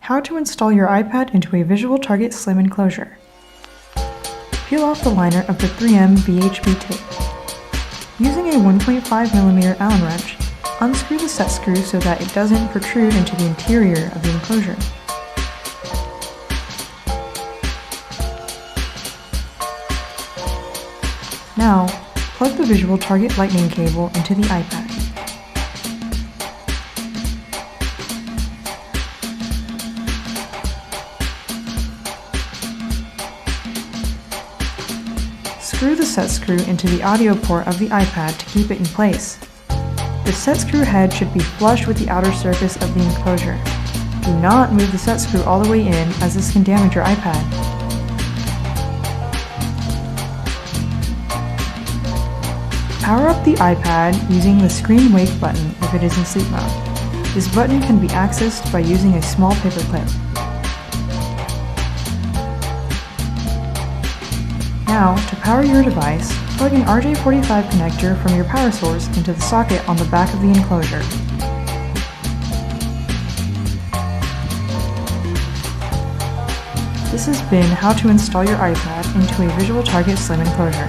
How to install your iPad into a VisualTarget slim enclosure. Peel off the liner of the 3M VHB tape. Using a 1.5mm Allen wrench, unscrew the set screw so that it doesn't protrude into the interior of the enclosure. Now, plug the VisualTarget lightning cable into the iPad. Screw the set screw into the audio port of the iPad to keep it in place. The set screw head should be flush with the outer surface of the enclosure. Do not move the set screw all the way in, as this can damage your iPad. Power up the iPad using the screen wake button if it is in sleep mode. This button can be accessed by using a small paper clip. Now, to power your device, plug an RJ45 connector from your power source into the socket on the back of the enclosure. This has been how to install your iPad into a VisualTarget slim enclosure.